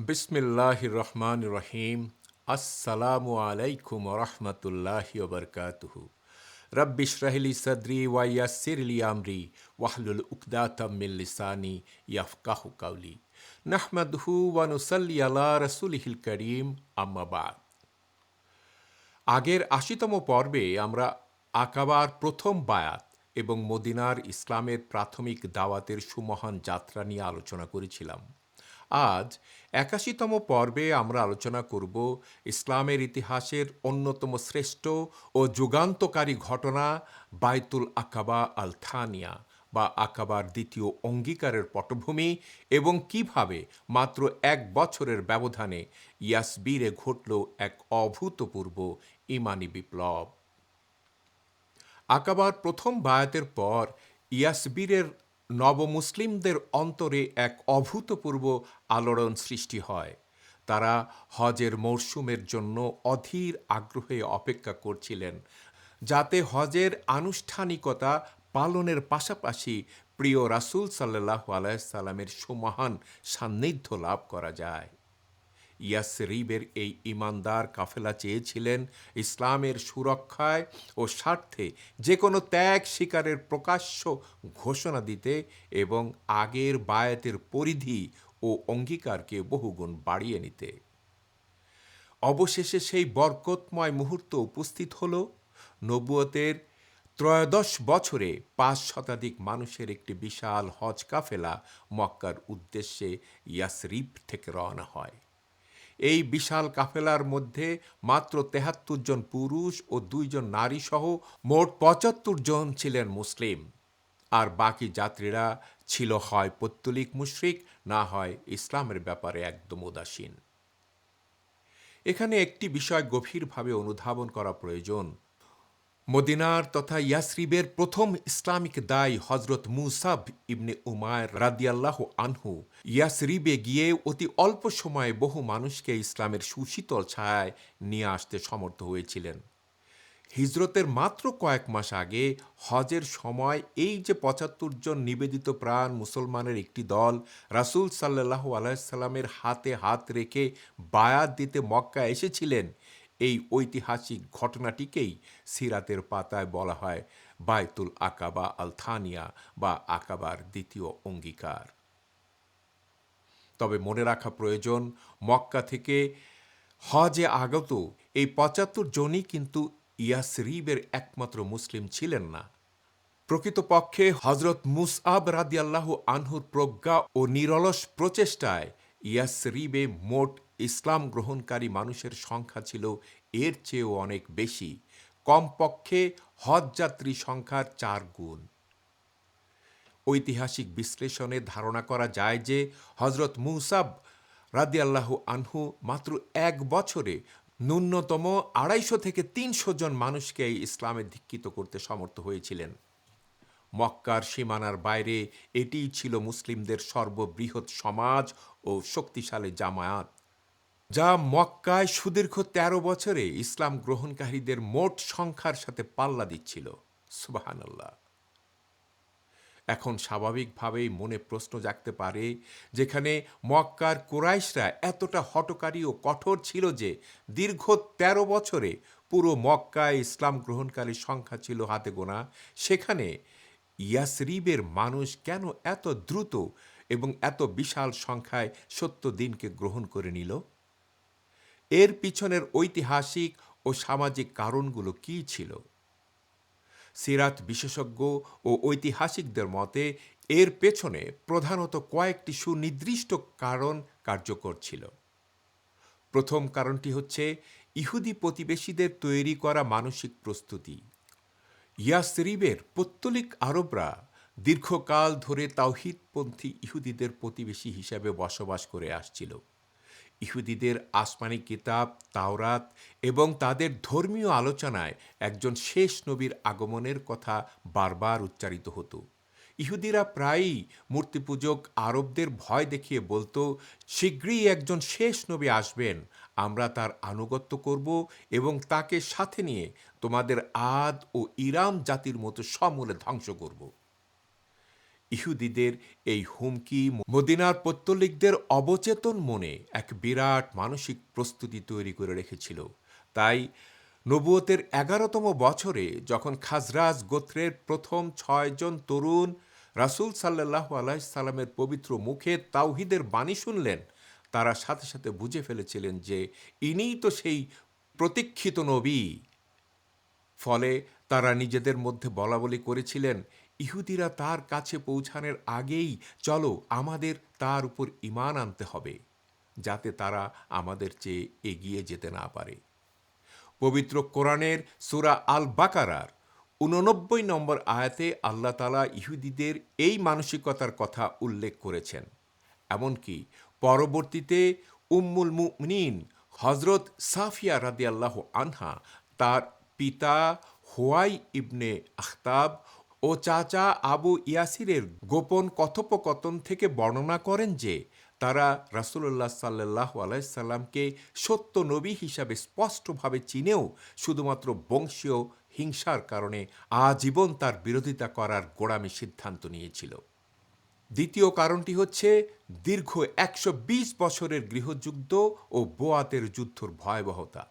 বিসমিল্লাহির রহমানির রহিম। আসসালামু আলাইকুম রহমতুল্লাহি ওবরকাতুহু। রব্বি ইশরাহলি সদরি ওয়া ইয়াসসিরলি আমরি ওয়াহলুল উকদাতাম মিন লিসানি ইয়াফকাহু কাওলি। নাহমাদুহু ওয়া নুসাল্লি আলা রাসূলিহিল কারীম, আম্মা বাদ। আগের ৮০তম পর্বে আমরা আকাবার প্রথম বায়াত এবং মদিনার ইসলামের প্রাথমিক দাওয়াতের সুমহান যাত্রা নিয়ে আলোচনা করেছিলাম। আজ ৮১তম পর্বে আমরা আলোচনা করব ইসলামের ইতিহাসের অন্যতম শ্রেষ্ঠ ও যুগান্তকারী ঘটনা বায়তুল আকাবা আল থানিয়া বা আকাবার দ্বিতীয় অঙ্গীকারের পটভূমি এবং কিভাবে মাত্র ১ বছরের ব্যবধানে ইয়াসবিরে ঘটল এক অভূতপূর্ব ইমানি বিপ্লব। আকাবার প্রথম বায়াতের পর ইয়াসবিরের নবমুসলিমদের অন্তরে এক অভূতপূর্ব আলোড়ন সৃষ্টি হয়। তারা হজের মরশুমের জন্য অধীর আগ্রহে অপেক্ষা করছিলেন, যাতে হজের আনুষ্ঠানিকতা পালনের পাশাপাশি প্রিয় রাসূল সাল্লাল্লাহু আলাইহি সাল্লামের সুমহান সান্নিধ্য লাভ করা যায়। ইয়াসরিবের এই ইমানদার কাফেলা চেয়েছিলেন ইসলামের সুরক্ষায় ও স্বার্থে যে কোনো ত্যাগ স্বীকারের প্রকাশ্য ঘোষণা দিতে এবং আগের বায়াতের পরিধি ও অঙ্গীকারকে বহুগুণ বাড়িয়ে নিতে। অবশেষে সেই বরকতময় মুহূর্ত উপস্থিত হল। নবুয়তের ত্রয়োদশ বছরে ৫ শতাধিক মানুষের একটি বিশাল হজ কাফেলা মক্কার উদ্দেশ্যে ইয়াসরিব থেকে রওনা হয়। এই বিশাল কাফেলার মধ্যে মাত্র ৭৩ জন পুরুষ ও ২ জন নারী সহ মোট ৭৫ জন ছিলেন মুসলিম, আর বাকি যাত্রীরা ছিল হয় পৌত্তলিক মুশরিক, না হয় ইসলামের ব্যাপারে একদম উদাসীন। এখানে একটি বিষয় গভীরভাবে অনুধাবন করা প্রয়োজন। মদিনার তথা ইয়াসরিবের প্রথম ইসলামিক দায় হজরত মুসাব ইবনে উমায়ের রাদিয়াল্লাহু আনহু ইয়াসরিবে গিয়ে অতি অল্প সময়ে বহু মানুষকে ইসলামের সুশীতল ছায়ায় নিয়ে আসতে সমর্থ হয়েছিলেন। হিজরতের মাত্র কয়েক মাস আগে হজের সময় এই যে ৭৫ জন নিবেদিত প্রাণ মুসলমানের একটি দল রাসূল সাল্লাল্লাহু আলাইহি সাল্লামের হাতে হাত রেখে বায়াত দিতে মক্কা এসেছিলেন, এই ঐতিহাসিক ঘটনাটিকেই সিরাতের পাতায় বলা হয় বায়তুল আকাবা আল থানিয়া বা আকাবার দ্বিতীয় অঙ্গীকার। তবে মনে রাখা প্রয়োজন, মক্কা থেকে হজে আগত এই ৭৫ জনই কিন্তু ইয়াসরিবের একমাত্র মুসলিম ছিলেন না। প্রকৃতপক্ষে হজরত মুসআব রাদিয়াল্লাহু আনহুর প্রজ্ঞা ও নিরলস প্রচেষ্টায় ইয়াসরিবে মোট ইসলাম গ্রহণকারী মানুষের সংখ্যা ছিল এর চেয়েও অনেক বেশি, কমপক্ষে হজযাত্রী সংখ্যার ৪ গুণ। ঐতিহাসিক বিশ্লেষণে ধারণা করা যায় যে হজরত মুসাব রাদিয়াল্লাহু আনহু মাত্র ১ বছরে ন্যূনতম ২৫০ থেকে ৩০০ জন মানুষকে ইসলামে দীক্ষিত করতে সমর্থ হয়েছিলেন। মক্কার সীমানার বাইরে এটিই ছিল মুসলিমদের সর্ববৃহৎ সমাজ ও শক্তিশালী জামায়াত, যা মক্কায় সুদীর্ঘ ১৩ বছরে ইসলাম গ্রহণকারীদের মোট সংখ্যার সাথে পাল্লা দিচ্ছিল। সুবহানাল্লাহ। এখন স্বাভাবিকভাবেই মনে প্রশ্ন জাগতে পারে, যেখানে মক্কার কুরাইশরা এতটা হঠকারী ও কঠোর ছিল যে দীর্ঘ ১৩ বছরে পুরো মক্কায় ইসলাম গ্রহণকারীর সংখ্যা ছিল হাতে গোনা, সেখানে ইয়াসরিবের মানুষ কেন এত দ্রুত এবং এত বিশাল সংখ্যায় সত্য দিনকে গ্রহণ করে নিল? এর পিছনের ঐতিহাসিক ও সামাজিক কারণগুলো কী ছিল? সিরাত বিশেষজ্ঞ ও ঐতিহাসিকদের মতে এর পেছনে প্রধানত কয়েকটি সুনির্দিষ্ট কারণ কার্যকর ছিল। প্রথম কারণটি হচ্ছে ইহুদি প্রতিবেশীদের তৈরি করা মানসিক প্রস্তুতি। ইয়াসরিবের পৌত্তলিক আরবরা দীর্ঘকাল ধরে তাওহীদপন্থী ইহুদিদের প্রতিবেশী হিসেবে বসবাস করে আসছিল। ইহুদিদের আসমানি কিতাব তাওরাত এবং তাদের ধর্মীয় আলোচনায় একজন শেষ নবীর আগমনের কথা বারবার উচ্চারিত হতো। ইহুদিরা প্রায়ই মূর্তিপূজক আরবদের ভয় দেখিয়ে বলতো, শীঘ্রই একজন শেষ নবী আসবেন, আমরা তার আনুগত্য করব এবং তাকে সাথে নিয়ে তোমাদের আদ ও ইরাম জাতির মতো সমূলে ধ্বংস করব। ইহুদিদের এই হুমকি মদিনার পৌত্তলিকদের অবচেতন মনে এক বিরাট মানসিক প্রস্তুতি তৈরি করে রেখেছিল। তাই নবুয়তের ১১তম বছরে যখন খাজরাজ গোত্রের প্রথম ৬ জন তরুণ রাসূল সাল্লাল্লাহু আলাইহি সাল্লামের পবিত্র মুখে তাওহীদের বাণী শুনলেন, তারা সাথে সাথে বুঝে ফেলেছিলেন যে ইনিই তো সেই প্রতীক্ষিত নবী। ফলে তারা নিজেদের মধ্যে বলাবলি করেছিলেন, ইহুদিরা তার কাছে পৌঁছানোর আগেই চলো আমাদের তার উপর ঈমান আনতে হবে, যাতে তারা আমাদের চেয়ে এগিয়ে যেতে না পারে। পবিত্র কোরআনের সূরা আল বাকারার ৮৯ নম্বর আয়াতে আল্লাহ তাআলা ইহুদিদের এই মানসিকতার কথা উল্লেখ করেছেন। এমনকি পরবর্তীতে উম্মুল মুমিনিন হজরত সাফিয়া রাদিয়াল্লাহু আনহা তার পিতা হুয়াই ইবনে আখতাব ও চাচা আবু ইয়াসিরের গোপন কথোপকথন থেকে বর্ণনা করেন যে তারা রাসূলুল্লাহ সাল্লাল্লাহু আলাইহি সাল্লামকে সত্য নবী হিসাবে স্পষ্টভাবে চিনেও শুধুমাত্র বংশীয় হিংসার কারণে আজীবন তার বিরোধিতা করার গোঁড়ামি সিদ্ধান্ত নিয়েছিল। দ্বিতীয় কারণটি হচ্ছে দীর্ঘ ১২০ বছরের গৃহযুদ্ধ ও বোয়াতের যুদ্ধর ভয়াবহতা।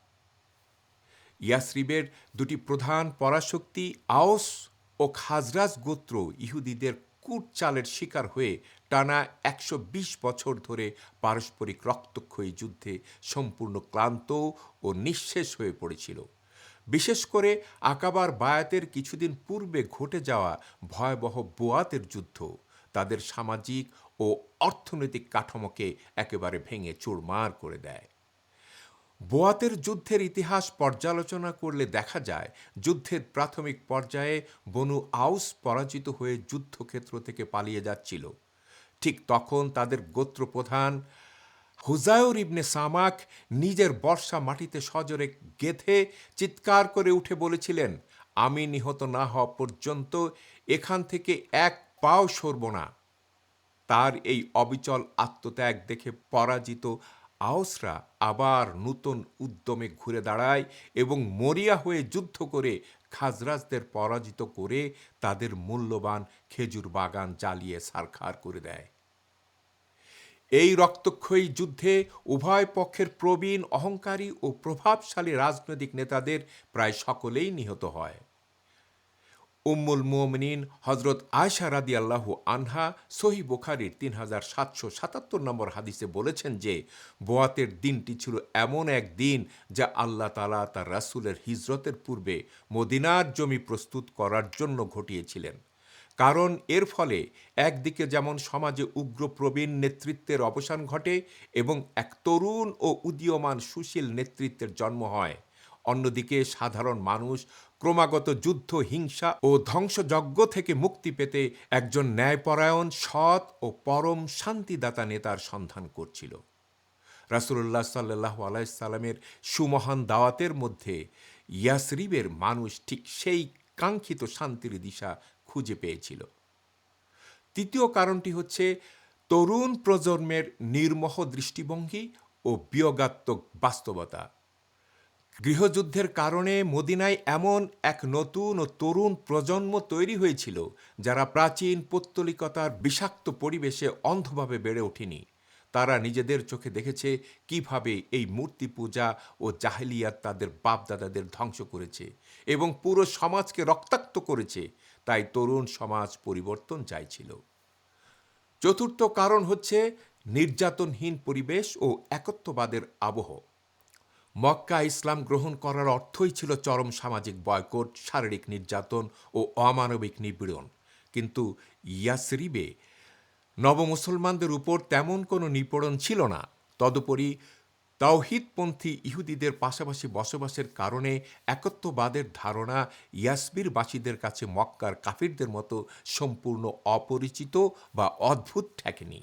ইয়াসরিবের দুটি প্রধান পরাশক্তি আওস ও খাজরাজ গোত্র ইহুদিদের কূটচালের শিকার হয়ে টানা ১২০ বছর ধরে পারস্পরিক রক্তক্ষয়ী যুদ্ধে সম্পূর্ণ ক্লান্ত ও নিঃশেষ হয়ে পড়েছিল। বিশেষ করে আকাবার বায়াতের কিছুদিন পূর্বে ঘটে যাওয়া ভয়াবহ বোয়াতের যুদ্ধ তাদের সামাজিক ও অর্থনৈতিক কাঠামোকে একেবারে ভেঙে চুরমার করে দেয়। বোয়াতের যুদ্ধের ইতিহাস পর্যালোচনা করলে দেখা যায় যুদ্ধের প্রাথমিক পর্যায়ে বনু আউস পরাজিত হয়ে যুদ্ধক্ষেত্র থেকে পালিয়ে যাচ্ছিল। ঠিক তখন তাদের গোত্রপ্রধান হুজায়র ইবনে সামাক নিজের বর্শা মাটিতে সজোরে গেঁথে চিৎকার করে উঠে বলেছিলেন, আমি নিহত না হওয়া পর্যন্ত এখান থেকে এক পাও সরব না। তার এই অবিচল আত্মত্যাগ দেখে পরাজিত আওসরা আবার নূতন উদ্যমে ঘুরে দাঁড়ায় এবং মরিয়া হয়ে যুদ্ধ করে খাজরাজদের পরাজিত করে তাদের মূল্যবান খেজুর বাগান জ্বালিয়ে ছারখার করে দেয়। এই রক্তক্ষয়ী যুদ্ধে উভয় পক্ষের প্রবীণ, অহংকারী ও প্রভাবশালী রাজনৈতিক নেতাদের প্রায় সকলেই নিহত হয়। উম্মুল মুমিনিন হজরত আয়েশা রাদিয়াল্লাহু আনহা সহিহ বুখারীর ৩৭৭৭ নম্বর হাদিসে বলেছেন যে বোয়াতের দিনটি ছিল এমন এক দিন যা আল্লাহ তাআলা তার রাসূলের হিজরতের পূর্বে মদিনার জমি প্রস্তুত করার জন্য ঘটিয়েছিলেন। কারণ এর ফলে একদিকে যেমন সমাজে উগ্র প্রবীণ নেতৃত্বের অবসান ঘটে এবং এক তরুণ ও উদীয়মান সুশীল নেতৃত্বের জন্ম হয়, অন্যদিকে সাধারণ মানুষ ক্রমাগত যুদ্ধ, হিংসা ও ধ্বংসযজ্ঞ থেকে মুক্তি পেতে একজন ন্যায়পরায়ণ, সৎ ও পরম শান্তিদাতা নেতার সন্ধান করছিল। রাসূলুল্লাহ সাল্লাল্লাহু আলাইহি সাল্লামের সুমহান দাওয়াতের মধ্যে ইয়াসরিবের মানুষ ঠিক সেই কাঙ্ক্ষিত শান্তির দিশা খুঁজে পেয়েছিল। তৃতীয় কারণটি হচ্ছে তরুণ প্রজন্মের নির্মোহ দৃষ্টিভঙ্গি ও বিয়োগাত্মক বাস্তবতা। গৃহযুদ্ধের কারণে মদিনায় এমন এক নতুন ও তরুণ প্রজন্ম তৈরি হয়েছিল যারা প্রাচীন পৌত্তলিকতার বিষাক্ত পরিবেশে অন্ধভাবে বেড়ে ওঠেনি। তারা নিজেদের চোখে দেখেছে কিভাবে এই মূর্তি পূজা ও জাহেলিয়াত তাদের বাপদাদাদের ধ্বংস করেছে এবং পুরো সমাজকে রক্তাক্ত করেছে। তাই তরুণ সমাজ পরিবর্তন চাইছিল। চতুর্থ কারণ হচ্ছে নির্যাতনহীন পরিবেশ ও একত্ববাদের আবহ। মক্কা ইসলাম গ্রহণ করার অর্থই ছিল চরম সামাজিক বয়কট, শারীরিক নির্যাতন ও অমানবিক নিপীড়ন। কিন্তু ইয়াসরিবে নবমুসলমানদের উপর তেমন কোনো নিপীড়ন ছিল না। তদুপরি তাওহীদপন্থী ইহুদিদের পাশাপাশি বসবাসের কারণে একত্ববাদের ধারণা ইয়াসবিরবাসীদের কাছে মক্কার কাফিরদের মতো সম্পূর্ণ অপরিচিত বা অদ্ভুত ঠেকেনি।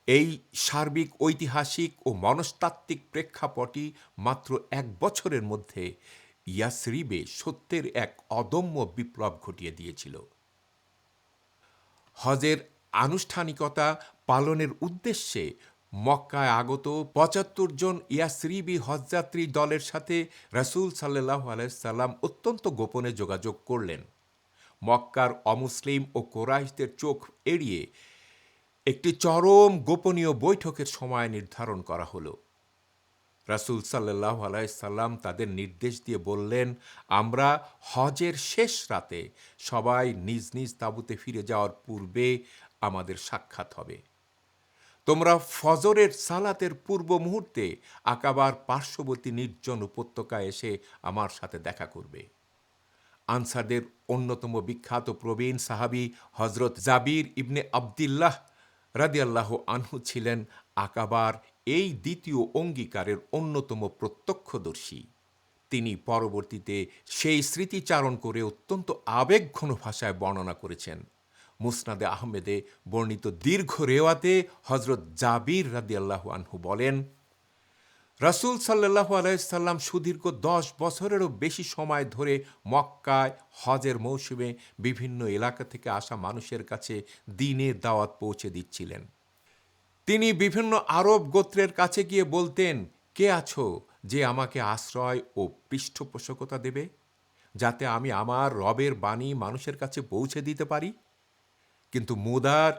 এই সার্বিক ঐতিহাসিক ও মনস্তাত্ত্বিক প্রেক্ষাপটই মাত্র ১ বছরের মধ্যে ইয়াসরিবে সত্যের এক অদম্য বিপ্লব ঘটিয়ে দিয়েছিল। হজের আনুষ্ঠানিকতা পালনের উদ্দেশ্যে মক্কায় আগত ৭৫ জন ইয়াসরিবি হজযাত্রী দলের সাথে রাসূল সাল্লাল্লাহু আলাইহি সাল্লাম অত্যন্ত গোপনে যোগাযোগ করলেন। মক্কার অমুসলিম ও কোরাইশদের চোখ এড়িয়ে একটি চরম গোপনীয় বৈঠকের সময় নির্ধারণ করা হলো। রাসূল সাল্লাল্লাহু আলাইহি সাল্লাম তাদের নির্দেশ দিয়ে বললেন, আমরা হজের শেষ রাতে সবাই নিজ নিজ তাঁবুতে ফিরে যাওয়ার পূর্বে আমাদের সাক্ষাৎ হবে। তোমরা ফজরের সালাতের পূর্ব মুহূর্তে আকাবার পার্শ্ববর্তী নির্জন উপত্যকায় এসে আমার সাথে দেখা করবে। আনসারদের অন্যতম বিখ্যাত প্রবীণ সাহাবী হযরত জাবির ইবনে আবদিল্লাহ রাদিয়াল্লাহু আনহু ছিলেন আকাবার এই দ্বিতীয় অঙ্গীকারের অন্যতম প্রত্যক্ষদর্শী। তিনি পরবর্তীতে সেই স্মৃতিচারণ করে অত্যন্ত আবেগঘন ভাষায় বর্ণনা করেছেন। মুসনাদে আহমেদে বর্ণিত দীর্ঘ রেওয়াতে হযরত জাবির রাদিয়াল্লাহু আনহু বলেন, রাসূল সাল্লাল্লাহু আলাইহি সাল্লাম সুদীর্ঘ 10 বছরেরও বেশি সময় ধরে মক্কায় হজের মৌসুমে বিভিন্ন এলাকা থেকে আসা মানুষের কাছে দ্বীনের দাওয়াত পৌঁছে দিচ্ছিলেন। তিনি বিভিন্ন আরব গোত্রের কাছে গিয়ে বলতেন, কে আছো যে আমাকে আশ্রয় ও পৃষ্ঠপোষকতা দেবে, যাতে আমি আমার রবের বাণী মানুষের কাছে পৌঁছে দিতে পারি। কিন্তু মুদার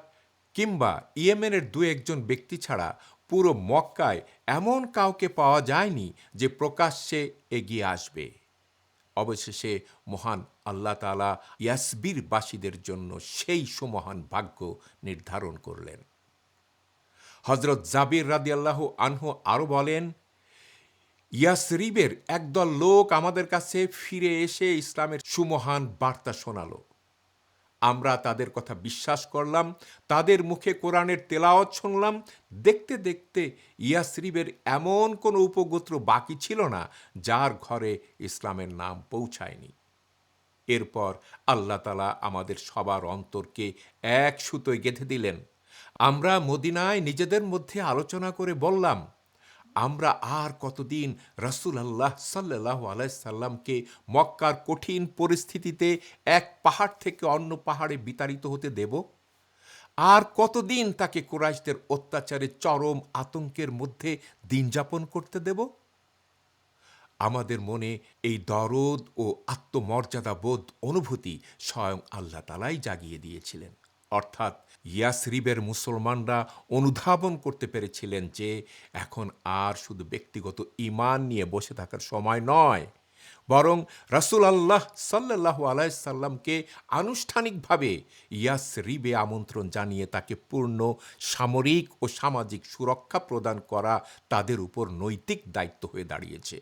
কিংবা ইয়েমেনের দু একজন ব্যক্তি ছাড়া পুরো মক্কায় এমন কাউকে পাওয়া যায়নি যে প্রকাশ্যে এগিয়ে আসবে। অবশেষে মহান আল্লাহ তাআলা ইয়াসবির বাসীদের জন্য সেই সুমহান ভাগ্য নির্ধারণ করলেন। হযরত জাবির রাদিয়াল্লাহু আনহু আরো বলেন, ইয়াসরিবের একদল লোক আমাদের কাছে ফিরে এসে ইসলামের সুমহান বার্তা শোনালো। আমরা তাদের কথা বিশ্বাস করলাম, তাদের মুখে কোরআনের তেলাওয়াত শুনলাম। দেখতে দেখতে ইয়াসরিবের এমন কোনো উপগোত্র বাকি ছিল না যার ঘরে ইসলামের নাম পৌঁছায়নি। এরপর আল্লাহ তাআলা আমাদের সবার অন্তরকে এক সুতোয় গেঁথে দিলেন। আমরা মদিনায় নিজেদের মধ্যে আলোচনা করে বললাম, আমরা আর কতদিন রাসূলুল্লাহ সাল্লাল্লাহু আলাইহি সাল্লামকে মক্কার কঠিন পরিস্থিতিতে এক পাহাড় থেকে অন্য পাহাড়ে বিতাড়িত হতে দেব? আর কতদিন তাকে কুরাইশদের অত্যাচারে চরম আতঙ্কের মধ্যে দিন যাপন করতে দেব? আমাদের মনে এই দরদ ও আত্মমর্যাদাবোধ অনুভূতি স্বয়ং আল্লাহ তাআলাই জাগিয়ে দিয়েছিলেন। অর্থাৎ ইয়াসরিবের মুসলমানরা অনুধাবন করতে পেরেছিলেন যে এখন আর শুধু ব্যক্তিগত ঈমান নিয়ে বসে থাকার সময় নয়, বরং রাসূলুল্লাহ সাল্লাল্লাহু আলাইহি সাল্লামকে আনুষ্ঠানিকভাবে ইয়াসরিবে আমন্ত্রণ জানিয়ে তাকে পূর্ণ সামরিক ও সামাজিক সুরক্ষা প্রদান করা তাদের উপর নৈতিক দায়িত্ব হয়ে দাঁড়িয়েছে।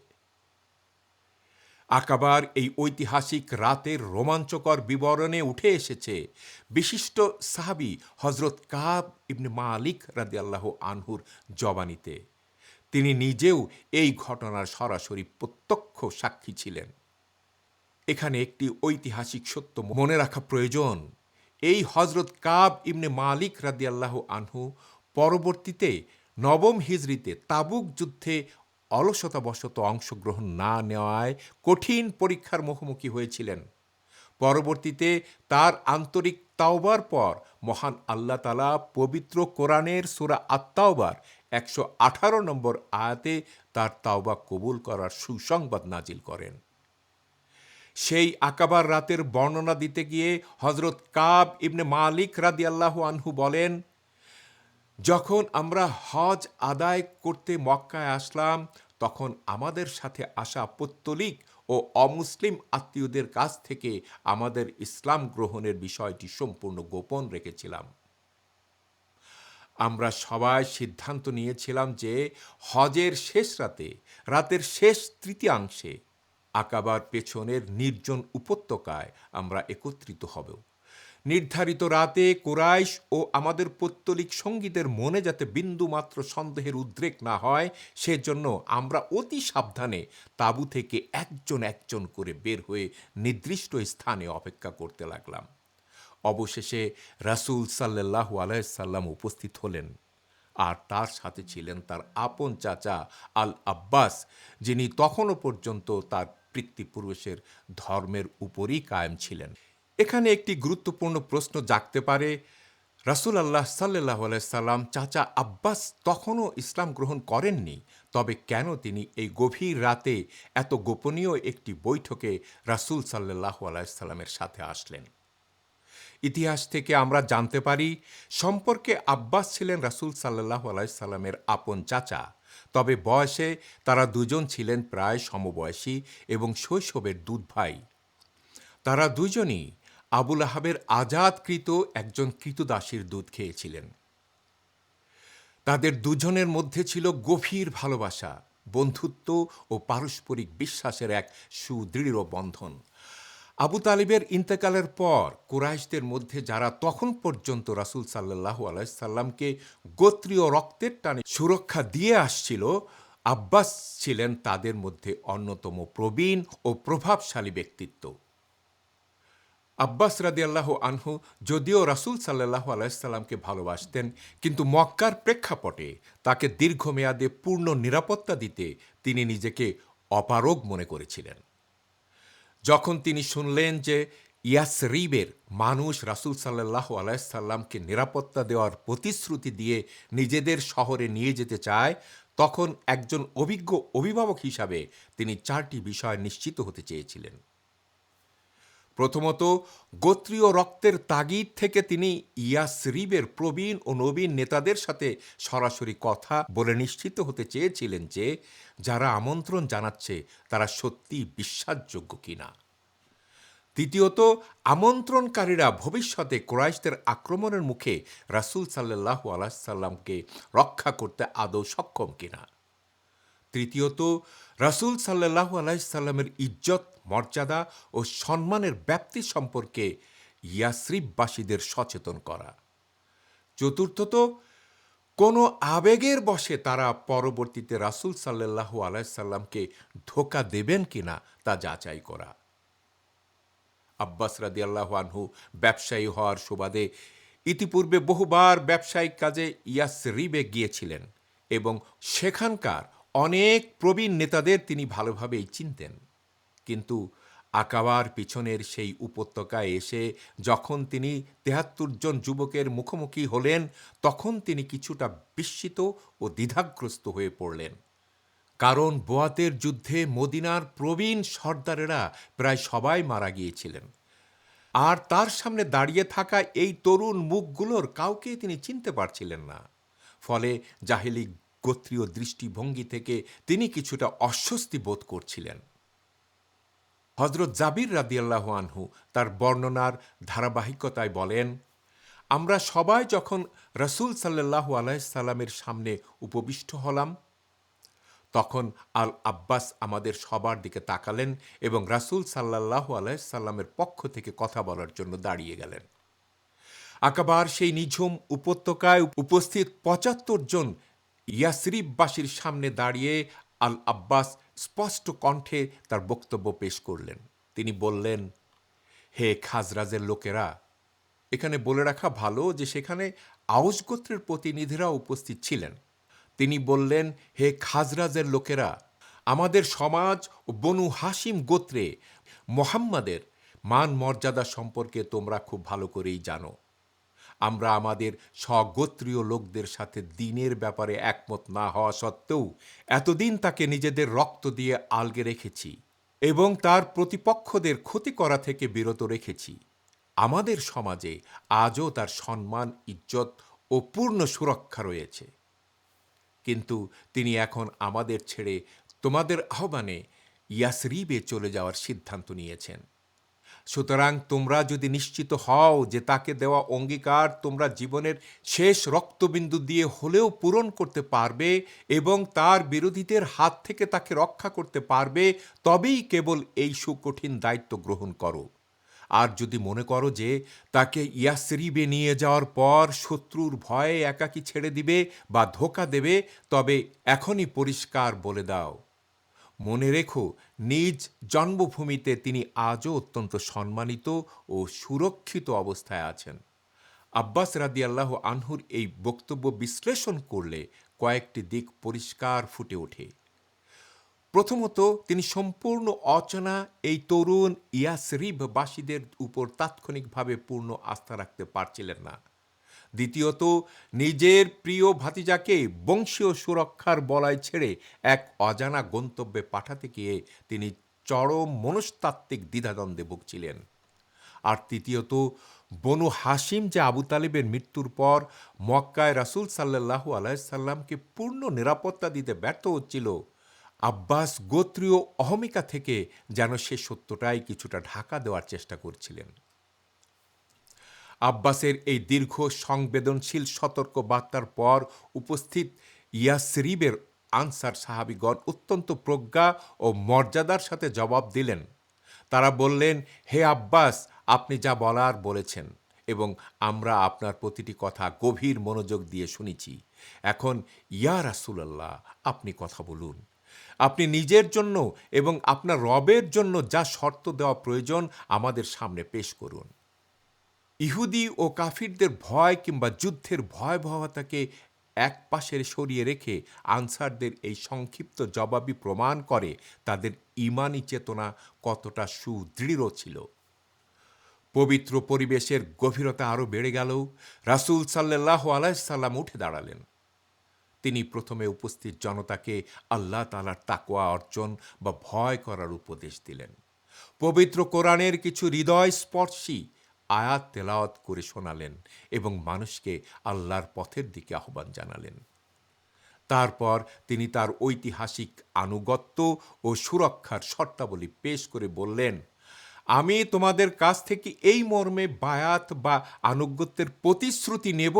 আকাবার এই ঐতিহাসিক রাতের রোমাঞ্চকর বিবরণে উঠে এসেছে বিশিষ্ট সাহাবী হযরত কাব ইবনে মালিক রাদিয়াল্লাহু আনহুর জবানিতে। তিনি নিজেও এই ঘটনার সরাসরি প্রত্যক্ষ সাক্ষী ছিলেন। এখানে একটি ঐতিহাসিক সত্য মনে রাখা প্রয়োজন। এই হযরত কাব ইবনে মালিক রাদিয়াল্লাহু আনহু পরবর্তীতে নবম হিজরিতে তাবুক যুদ্ধে অলসতাবশত অংশগ্রহণ না নেওয়ায় কঠিন পরীক্ষার মুখোমুখি হয়েছিলেন। পরবর্তীতে তার আন্তরিক তাওবার পর মহান আল্লাহ তাআলা পবিত্র কোরআনের সূরা আত-তাওবার 118 নম্বর আয়াতে তার তাওবা কবুল করার সুসংবাদ নাজিল করেন। সেই আকাবার রাতের বর্ণনা দিতে গিয়ে হযরত কাব ইবনে মালিক রাদিয়াল্লাহু আনহু বলেন, যখন আমরা হজ আদায় করতে মক্কায় আসলাম, তখন আমাদের সাথে আসা পৌত্তলিক ও অমুসলিম আত্মীয়দের কাছ থেকে আমাদের ইসলাম গ্রহণের বিষয়টি সম্পূর্ণ গোপন রেখেছিলাম। আমরা সবাই সিদ্ধান্ত নিয়েছিলাম যে হজের শেষ রাতে, রাতের শেষ তৃতীয়াংশে আকাবার পেছনের নির্জন উপত্যকায় আমরা একত্রিত হব। নির্ধারিত রাতে কুরাইশ ও আমাদের পৌত্তলিক সঙ্গীদের মনে যাতে বিন্দুমাত্র সন্দেহের উদ্রেক না হয়, সেজন্য আমরা অতি সাবধানে তাঁবু থেকে একজন একজন করে বের হয়ে নির্দিষ্ট স্থানে অপেক্ষা করতে লাগলাম। অবশেষে রাসূল সাল্লাল্লাহু আলাইহি সাল্লাম উপস্থিত হলেন, আর তার সাথে ছিলেন তার আপন চাচা আল আব্বাস, যিনি তখনও পর্যন্ত তার পিতৃপুরুষের ধর্মের উপরই কায়েম ছিলেন। এখানে একটি গুরুত্বপূর্ণ প্রশ্ন জাগতে পারে, রাসূলুল্লাহ সাল্লাল্লাহু আলাইহি সাল্লাম চাচা আব্বাস তখনও ইসলাম গ্রহণ করেননি, তবে কেন তিনি এই গভীর রাতে এত গোপনীয় একটি বৈঠকে রাসূল সাল্লাল্লাহু আলাইহি সাল্লামের সাথে আসলেন? ইতিহাস থেকে আমরা জানতে পারি সম্পর্কে আব্বাস ছিলেন রাসূল সাল্লাল্লাহু আলাইহি সাল্লামের আপন চাচা, তবে বয়সে তারা দুজন ছিলেন প্রায় সমবয়সী এবং শৈশবের দুধ ভাই। তারা দুজনই আবু লাহাবের আজাদকৃত একজন কৃতদাসীর দুধ খেয়েছিলেন। তাদের দুজনের মধ্যে ছিল গভীর ভালোবাসা, বন্ধুত্ব ও পারস্পরিক বিশ্বাসের এক সুদৃঢ় বন্ধন। আবু তালিবের ইন্তেকালের পর কুরাইশদের মধ্যে যারা তখন পর্যন্ত রাসূল সাল্লাল্লাহু আলাইহি সাল্লামকে গোত্রীয় রক্তের টানে সুরক্ষা দিয়ে আসছিল, আব্বাস ছিলেন তাদের মধ্যে অন্যতম প্রবীণ ও প্রভাবশালী ব্যক্তিত্ব। আব্বাস রাদিয়াল্লাহু আনহু যদিও রাসূল সাল্লাল্লাহু আলাইহি সাল্লামকে ভালোবাসতেন, কিন্তু মক্কার প্রেক্ষাপটে তাকে দীর্ঘমেয়াদে পূর্ণ নিরাপত্তা দিতে তিনি নিজেকে অপারগ মনে করেছিলেন। যখন তিনি শুনলেন যে ইয়াসরিবের মানুষ রাসূল সাল্লাল্লাহু আলাইহি সাল্লামকে নিরাপত্তা দেওয়ার প্রতিশ্রুতি দিয়ে নিজেদের শহরে নিয়ে যেতে চায়, তখন একজন অভিজ্ঞ অভিভাবক হিসাবে তিনি 4টি বিষয় নিশ্চিত হতে চেয়েছিলেন। প্রথমত, গোত্রীয় রক্তের তাগিদ থেকে তিনি ইয়াসরিবের প্রবীণ ও নবীন নেতাদের সাথে সরাসরি কথা বলে নিশ্চিত হতে চেয়েছিলেন যে যারা আমন্ত্রণ জানাচ্ছে তারা সত্যি বিশ্বাসযোগ্য কিনা। দ্বিতীয়ত, আমন্ত্রণকারীরা ভবিষ্যতে কুরাইশদের আক্রমণের মুখে রাসূল সাল্লাল্লাহু আলাইহি সাল্লামকে রক্ষা করতে আদৌ সক্ষম কিনা। তৃতীয়ত, রাসূল সাল্লাল্লাহু আলাইহি সাল্লামের ইজ্জত, মর্যাদা ও সম্মানের ব্যাপ্তি সম্পর্কে ইয়াসরিববাসীদের সচেতন করা। চতুর্থত, কোনো আবেগের বশে তারা পরবর্তীতে রাসূল সাল্লাল্লাহু আলাইহি সাল্লামকে ধোঁকা দেবেন কিনা তা যাচাই করা। আব্বাস রাদিয়াল্লাহু আনহু ব্যবসায়ী হওয়ার সুবাদে ইতিপূর্বে বহুবার ব্যবসায়িক কাজে ইয়াসরিবে গিয়েছিলেন এবং সেখানকার অনেক প্রবীণ নেতাদের তিনি ভালোভাবেই চিনতেন। কিন্তু আকাবার পিছনের সেই উপত্যকায় এসে যখন তিনি ৭৩ জন যুবকের মুখোমুখি হলেন, তখন তিনি কিছুটা বিস্মিত ও দ্বিধাগ্রস্ত হয়ে পড়লেন। কারণ বোয়াতের যুদ্ধে মদিনার প্রবীণ সর্দারেরা প্রায় সবাই মারা গিয়েছিলেন, আর তার সামনে দাঁড়িয়ে থাকা এই তরুণ মুখগুলোর কাউকেই তিনি চিনতে পারছিলেন না। ফলে জাহেলি গোত্রীয় দৃষ্টিভঙ্গি থেকে তিনি কিছুটা অস্বস্তি বোধ করছিলেন। হযরত জাবির রাদিয়াল্লাহু আনহু তার বর্ণনার ধারাবাহিকতায় বলেন, আমরা সবাই যখন রাসূল সাল্লাল্লাহু আলাইহি সাল্লামের সামনে উপবিষ্ট হলাম, তখন আল আব্বাস আমাদের সবার দিকে তাকালেন এবং রাসূল সাল্লাল্লাহু আলাইহি সাল্লামের পক্ষ থেকে কথা বলার জন্য দাঁড়িয়ে গেলেন। আকাবার সেই নিঝুম উপত্যকায় উপস্থিত ৭৫ জন ইয়াসরিববাসীর সামনে দাঁড়িয়ে আল আব্বাস স্পষ্ট কণ্ঠে তার বক্তব্য পেশ করলেন। তিনি বললেন, হে খাজরাজের লোকেরা। এখানে বলে রাখা ভালো যে সেখানে আউস গোত্রের প্রতিনিধিরা উপস্থিত ছিলেন। তিনি বললেন, হে খাজরাজের লোকেরা, আমাদের সমাজ ও বনু হাসিম গোত্রে মুহাম্মাদের মান মর্যাদা সম্পর্কে তোমরা খুব ভালো করেই জানো। আমরা আমাদের স্বগোত্রীয় লোকদের সাথে দ্বীনের ব্যাপারে একমত না হওয়া সত্ত্বেও এতদিন তাকে নিজেদের রক্ত দিয়ে আলগে রেখেছি এবং তার প্রতিপক্ষদের ক্ষতি করা থেকে বিরত রেখেছি। আমাদের সমাজে আজও তার সম্মান, ইজ্জত ও পূর্ণ সুরক্ষা রয়েছে। কিন্তু তিনি এখন আমাদের ছেড়ে তোমাদের আহ্বানে ইয়াসরিবে চলে যাওয়ার সিদ্ধান্ত নিয়েছেন। সুতরাং তোমরা যদি নিশ্চিত হও যে তাকে দেওয়া অঙ্গীকার তোমরা জীবনের শেষ রক্তবিন্দু দিয়ে হলেও পূরণ করতে পারবে এবং তার বিরোধীদের হাত থেকে তাকে রক্ষা করতে পারবে, তবেই কেবল এই সুকঠিন দায়িত্ব গ্রহণ করো। আর যদি মনে করো যে তাকে ইয়াসরিবে নিয়ে যাওয়ার পর শত্রুর ভয়ে একাকী ছেড়ে দিবে বা ধোঁকা দেবে, তবে এখনই পরিষ্কার বলে দাও, মনে রেখো, নিজ জন্মভূমিতে তিনি আজও অত্যন্ত সম্মানিত ও সুরক্ষিত অবস্থায় আছেন। আব্বাস রাদিয়াল্লাহু আনহুর এই বক্তব্য বিশ্লেষণ করলে কয়েকটি দিক পরিষ্কার ফুটে ওঠে। প্রথমত, তিনি সম্পূর্ণ অচেনা এই তরুণ ইয়াসরিববাসীদের উপর তাৎক্ষণিকভাবে পূর্ণ আস্থা রাখতে পারছিলেন না। দ্বিতীয়ত, নিজের প্রিয় ভাতিজাকে বংশীয় সুরক্ষার বলয় ছেড়ে এক অজানা গন্তব্যে পাঠাতে গিয়ে তিনি চরম মনস্তাত্ত্বিক দ্বিধাদ্বন্দ্বে ভুগছিলেন। আর তৃতীয়ত, বনু হাসিম যে আবু তালিবের মৃত্যুর পর মক্কায় রাসূল সাল্লাল্লাহু আলাইহি সাল্লামকে পূর্ণ নিরাপত্তা দিতে ব্যর্থ হচ্ছিল, আব্বাস গোত্রীয় অহমিকা থেকে যেন সে সত্যটাই কিছুটা ঢাকা দেওয়ার চেষ্টা করছিলেন। আব্বাসের এই দীর্ঘ সংবেদনশীল সতর্ক বার্তার পর উপস্থিত ইয়াসরিবের আনসার সাহাবীগণ অত্যন্ত প্রজ্ঞা ও মর্যাদার সাথে জবাব দিলেন। তারা বললেন, হে আব্বাস, আপনি যা বলার বলেছেন এবং আমরা আপনার প্রতিটি কথা গভীর মনোযোগ দিয়ে শুনেছি। এখন ইয়া রাসূলুল্লাহ, আপনি কথা বলুন। আপনি নিজের জন্য এবং আপনার রবের জন্য যা শর্ত দেওয়া প্রয়োজন আমাদের সামনে পেশ করুন। ইহুদি ও কাফিরদের ভয় কিংবা যুদ্ধের ভয়াবহতাকে এক পাশে সরিয়ে রেখে আনসারদের এই সংক্ষিপ্ত জবাবই প্রমাণ করে তাদের ঈমানি চেতনা কতটা সুদৃঢ় ছিল। পবিত্র পরিবেশের গভীরতা আরও বেড়ে গেল। রাসূল সাল্লাল্লাহু আলাইহি সাল্লাম উঠে দাঁড়ালেন। তিনি প্রথমে উপস্থিত জনতাকে আল্লাহ তাআলার তাকওয়া অর্জন বা ভয় করার উপদেশ দিলেন। পবিত্র কোরআনের কিছু হৃদয়স্পর্শী আয়াত তেলাওয়াত করে শোনালেন এবং মানুষকে আল্লাহর পথের দিকে আহ্বান জানালেন। তারপর তিনি তার ঐতিহাসিক আনুগত্য ও সুরক্ষার শর্তাবলী পেশ করে বললেন, আমি তোমাদের কাছ থেকে এই মর্মে বায়াত বা আনুগত্যের প্রতিশ্রুতি নেব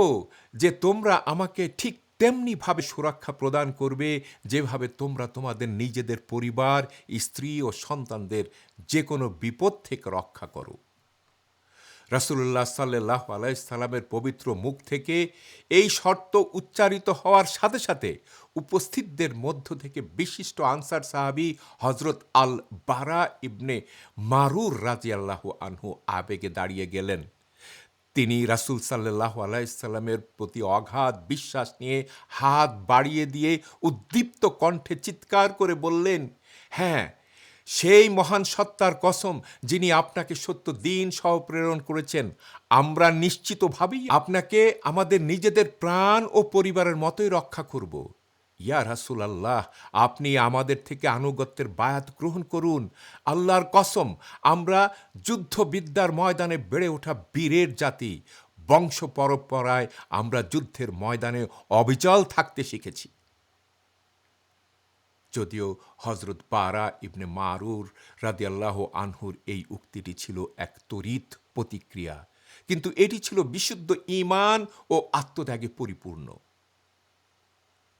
যে তোমরা আমাকে ঠিক তেমনিভাবে সুরক্ষা প্রদান করবে যেভাবে তোমরা তোমাদের নিজেদের পরিবার, স্ত্রী ও সন্তানদের যে কোনো বিপদ থেকে রক্ষা করো। রাসূলুল্লাহ সাল্লাল্লাহু আলাইহি সাল্লামের পবিত্র মুখ থেকে এই শর্ত উচ্চারিত হওয়ার সাথে সাথে উপস্থিতদের মধ্য থেকে বিশিষ্ট আনসার সাহাবী হযরত আল বারা ইবনে মারুর রাদিয়াল্লাহু আনহু আবেগে দাঁড়িয়ে গেলেন। তিনি রাসূল সাল্লাল্লাহু আলাইহি সাল্লামের প্রতি অগাধ বিশ্বাস নিয়ে হাত বাড়িয়ে দিয়ে উদ্দীপ্ত কণ্ঠে চিৎকার করে বললেন, হ্যাঁ, সেই মহান সত্তার কসম যিনি আপনাকে সত্য দিন সহ প্রেরণ করেছেন, আমরা নিশ্চিতভাবেই আপনাকে আমাদের নিজেদের প্রাণ ও পরিবারের মতোই রক্ষা করব। ইয়া রাসূলুল্লাহ, আপনি আমাদের থেকে আনুগত্যের বায়াত গ্রহণ করুন। আল্লাহর কসম, আমরা যুদ্ধবিদ্যার ময়দানে বেড়ে ওঠা বীরের জাতি। বংশ পরম্পরায় আমরা যুদ্ধের ময়দানে অবিচল থাকতে শিখেছি। যদিও হযরত বারা ইবনে মারুর রাদিয়াল্লাহু আনহুর এই উক্তিটি ছিল এক তড়িৎ প্রতিক্রিয়া, কিন্তু এটি ছিল বিশুদ্ধ ঈমান ও আত্মত্যাগে পরিপূর্ণ।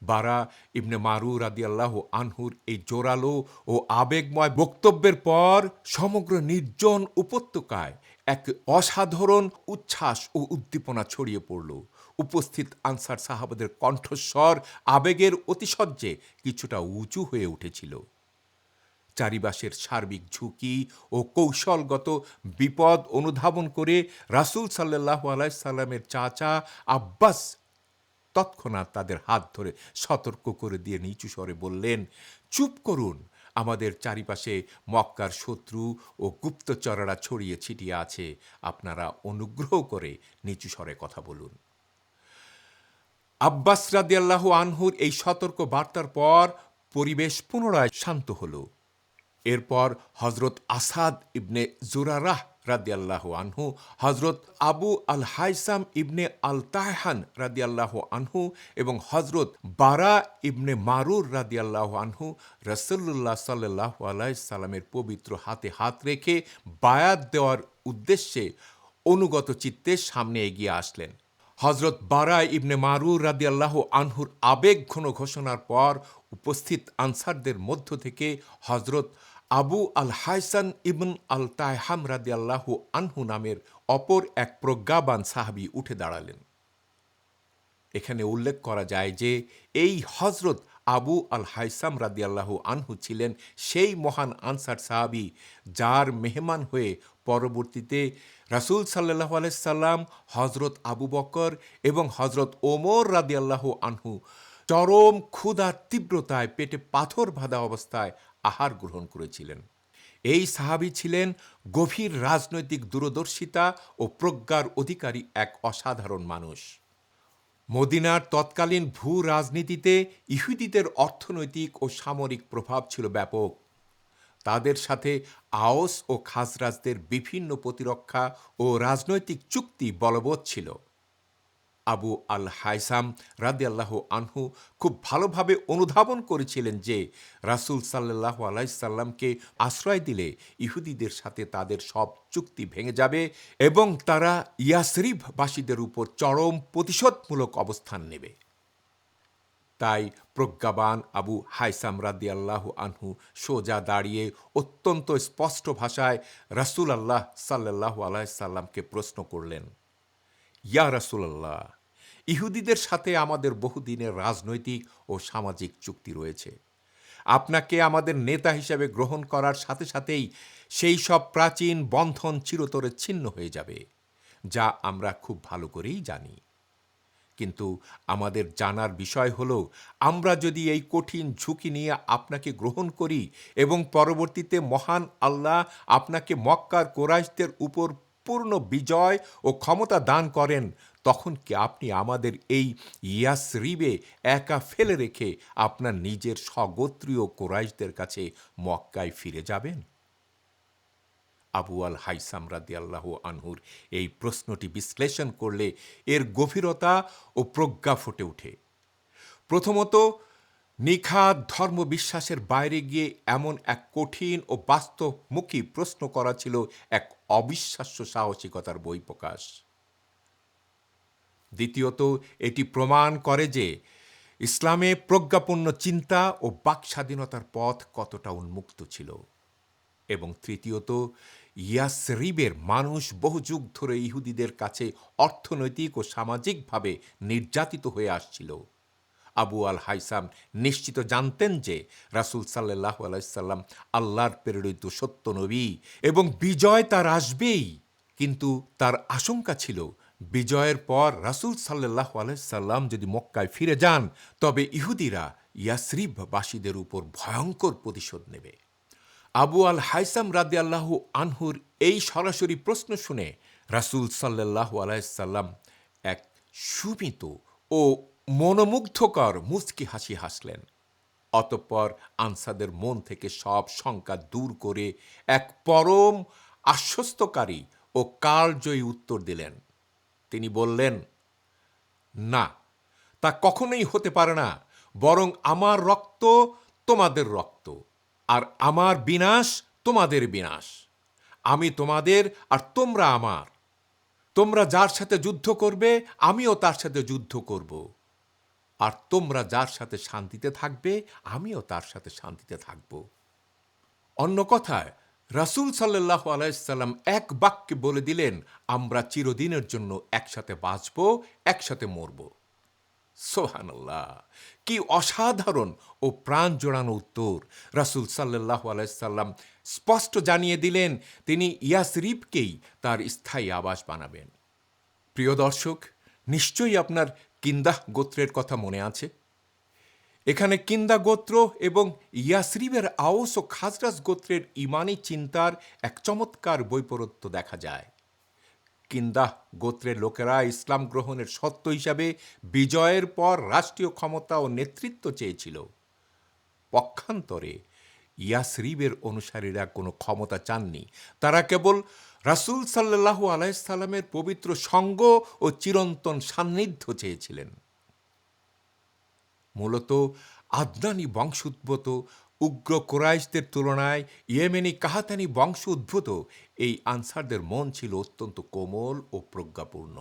বারা ইবনে মারুর রাদিয়াল্লাহু আনহুর এই জোরালো ও আবেগময় বক্তব্যের পর সমগ্র নির্জন উপত্যকায় এক অসাধারণ উচ্ছ্বাস ও উদ্দীপনা ছড়িয়ে পড়ল। উপস্থিত আনসার সাহাবাদের কণ্ঠস্বর আবেগের অতিশয্যে কিছুটা উঁচু হয়ে উঠেছিল। চারিপাশের সার্বিক ঝুঁকি ও কৌশলগত বিপদ অনুধাবন করে রাসূল সাল্লাল্লাহু আলাইহি সাল্লামের চাচা আব্বাস তৎক্ষণাৎ তাদের হাত ধরে সতর্ক করে দিয়ে নিচু স্বরে বললেন, চুপ করুন, আমাদের চারিপাশে মক্কার শত্রু ও গুপ্তচরেরা ছড়িয়ে ছিটিয়ে আছে, আপনারা অনুগ্রহ করে নিচু স্বরে কথা বলুন। আব্বাস রাদিয়াল্লাহু আনহুর এই সতর্ক বার্তার পর পরিবেশ পুনরায় শান্ত হল। এরপর হযরত আসাদ ইবনে জুরারাহ রাদিয়াল্লাহু আনহু, হযরত আবু আল হাইসাম ইবনে আল তায়হান রাদিয়াল্লাহু আনহু এবং হযরত বারা ইবনে মারুর রাদিয়াল্লাহু আনহু রাসূলুল্লাহ সাল্লাল্লাহু আলাইহি সাল্লামের পবিত্র হাতে হাত রেখে বায়াত দেওয়ার উদ্দেশ্যে অনুগত চিত্তে সামনে এগিয়ে আসলেন। হযরত বারা ইবনে মারুর রাদিয়াল্লাহু আনহুর আবেগঘন ঘোষণার পর উপস্থিত আনসারদের মধ্য থেকে হযরত আবু আল হাইসান ইবন আল তায়হাম রাদিয়াল্লাহু আনহু নামের অপর এক প্রজ্ঞাবান সাহাবী উঠে দাঁড়ালেন। এখানে উল্লেখ করা যায় যে এই হযরত আবু আল হাইসাম রাদিয়াল্লাহু আনহু ছিলেন সেই মহান আনসার সাহাবী যার মেহমান হয়ে পরবর্তীতে রাসূল সাল্লাল্লাহু আলাইহি সাল্লাম, হযরত আবু বকর এবং হযরত ওমর রাদিয়াল্লাহু আনহু চরম ক্ষুধার তীব্রতায় পেটে পাথর বাঁধা অবস্থায় আহার গ্রহণ করেছিলেন। এই সাহাবী ছিলেন গভীর রাজনৈতিক দূরদর্শিতা ও প্রজ্ঞার অধিকারী এক অসাধারণ মানুষ। মদিনার তৎকালীন ভূ রাজনীতিতে ইহুদিদের অর্থনৈতিক ও সামরিক প্রভাব ছিল ব্যাপক। তাদের সাথে আওস ও খাজরাজদের বিভিন্ন প্রতিরক্ষা ও রাজনৈতিক চুক্তি বলবৎ ছিল। আবু আল হাইসাম রাদিয়াল্লাহু আনহু খুব ভালোভাবে অনুধাবন করেছিলেন যে রাসূল সাল্লাল্লাহু আলাইহি সাল্লামকে আশ্রয় দিলে ইহুদিদের সাথে তাদের সব চুক্তি ভেঙে যাবে এবং তারা ইয়াসরিববাসীদের উপর চরম প্রতিশোধমূলক অবস্থান নেবে। তাই প্রজ্ঞাবান আবু হাইসাম রাদিয়াল্লাহু আনহু সোজা দাঁড়িয়ে অত্যন্ত স্পষ্ট ভাষায় রাসূল আল্লাহ সাল্লাল্লাহু আলাইহি সাল্লামকে প্রশ্ন করলেন, ইয়া রাসূলুল্লাহ, ইহুদিদের সাথে আমাদের বহুদিনের রাজনৈতিক ও সামাজিক চুক্তি রয়েছে। আপনাকে আমাদের নেতা হিসেবে গ্রহণ করার সাথে সাথেই সেই সব প্রাচীন বন্ধন চিরতরে ছিন্ন হয়ে যাবে, যা আমরা খুব ভালো করেই জানি। কিন্তু আমাদের জানার বিষয় হলো, আমরা যদি এই কঠিন ঝুঁকি নিয়ে আপনাকে গ্রহণ করি এবং পরবর্তীতে মহান আল্লাহ আপনাকে মক্কার কুরাইশদের উপর পূর্ণ বিজয় ও ক্ষমতা দান করেন, তখন কি আপনি আমাদের এই ইয়াসরিবে একা ফেলে রেখে আপনার নিজের স্বগোত্রীয় কুরাইশদের কাছে মক্কায় ফিরে যাবেন? আবু আল হাইসাম রাদিয়াল্লাহু আনহুর এই প্রশ্নটি বিশ্লেষণ করলে এর গভীরতা ও প্রজ্ঞা ফুটে ওঠে। প্রথমত, নিখাদ ধর্মবিশ্বাসের বাইরে গিয়ে এমন এক কঠিন ও বাস্তবমুখী প্রশ্ন করা ছিল এক অবিশ্বাস্য সাহসিকতার বহিঃপ্রকাশ। দ্বিতীয়ত, এটি প্রমাণ করে যে ইসলামে প্রজ্ঞাপূর্ণ চিন্তা ও বাকস্বাধীনতার পথ কতটা উন্মুক্ত ছিল। এবং তৃতীয়ত, ইয়াসরিবের মানুষ বহু যুগ ধরে ইহুদিদের কাছে অর্থনৈতিক ও সামাজিকভাবে নির্যাতিত হয়ে আসছিল। আবু আল হাইসাম নিশ্চিত জানতেন যে রাসূল সাল্লাল্লাহু আলাইহি সাল্লাম আল্লাহর প্রেরিত সত্য নবী এবং বিজয় তার আসবেই। কিন্তু তার আশঙ্কা ছিল, বিজয়ের পর রাসূল সাল্লাল্লাহু আলাইহি সাল্লাম যদি মক্কায় ফিরে যান, তবে ইহুদিরা ইয়াসরিববাসীদের উপর ভয়ঙ্কর প্রতিশোধ নেবে। আবু আল হাইসাম রাদিয়াল্লাহু আনহুর এই সরাসরি প্রশ্ন শুনে রাসূল সাল্লাল্লাহু আলাইহি সাল্লাম এক সুমিত ও মনোমুগ্ধকর মুচকি হাসি হাসলেন। অতঃপর আনসারদের মন থেকে সব শঙ্কা দূর করে এক পরম আশ্বস্তকারী ও কালজয়ী উত্তর দিলেন। তিনি বললেন, না, তা কখনোই হতে পারে না, বরং আমার রক্ত তোমাদের রক্ত, আর আমার বিনাশ তোমাদের বিনাশ। আমি তোমাদের আর তোমরা আমার। তোমরা যার সাথে যুদ্ধ করবে, আমিও তার সাথে যুদ্ধ করব। আর তোমরা যার সাথে শান্তিতে থাকবে, আমিও তার সাথে শান্তিতে থাকব। অন্য কথায়, রাসূল সাল্লাল্লাহু আলাইহি সাল্লাম এক বাক্যে বলে দিলেন, আমরা চিরদিনের জন্য একসাথে বাঁচব, একসাথে মরব। সুবহানাল্লাহ! কি অসাধারণ ও প্রাণ জোড়ানো উত্তর! রাসূল সাল্লাল্লাহু আলাইহি সাল্লাম স্পষ্ট জানিয়ে দিলেন, তিনি ইয়াসরিবকেই তার স্থায়ী আবাস বানাবেন। প্রিয় দর্শক, নিশ্চয়ই আপনার কিন্দাহ গোত্রের কথা মনে আছে। এখানে কিন্দা গোত্র এবং ইয়াসরিবের আওস ও খাজরাজ গোত্রের ঈমানি চিন্তার এক চমৎকার বৈপরীত্য দেখা যায়। কিন্দাহ গোত্রের লোকেরা ইসলাম গ্রহণের শর্ত হিসাবে বিজয়ের পর রাষ্ট্রীয় ক্ষমতা ও নেতৃত্ব চেয়েছিল। পক্ষান্তরে ইয়াসরিবের অনুসারীরা কোনো ক্ষমতা চাননি। তারা কেবল রাসূল সাল্লাল্লাহু আলাইহি সাল্লামের পবিত্র সঙ্গ ও চিরন্তন সান্নিধ্য চেয়েছিলেন। মূলত আদনানি বংশোদ্ভূত উগ্র কুরাইশদের তুলনায় ইয়েমেনি কাহাতানি বংশ উদ্ভূত এই আনসারদের মন ছিল অত্যন্ত কোমল ও প্রজ্ঞাপূর্ণ।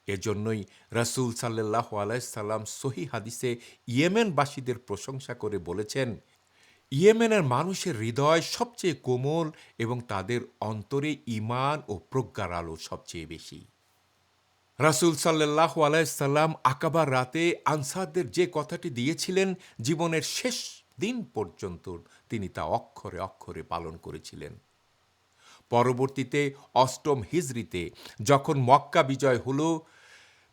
এজন্যই রাসূল সাল্লাল্লাহু আলাইহি সাল্লাম সহিহ হাদিসে ইয়েমেনবাসীদের প্রশংসা করে বলেছেন, ইয়েমেনের মানুষের হৃদয় সবচেয়ে কোমল এবং তাদের অন্তরে ঈমান ও প্রজ্ঞার আলো সবচেয়ে বেশি। রাসূল সাল্লাল্লাহু আলাইহি সাল্লাম আকাবার রাতে আনসারদের যে কথাটি দিয়েছিলেন, জীবনের শেষ দিন পর্যন্ত তিনি তা অক্ষরে অক্ষরে পালন করেছিলেন। পরবর্তীতে অষ্টম হিজরিতে যখন মক্কা বিজয় হলো,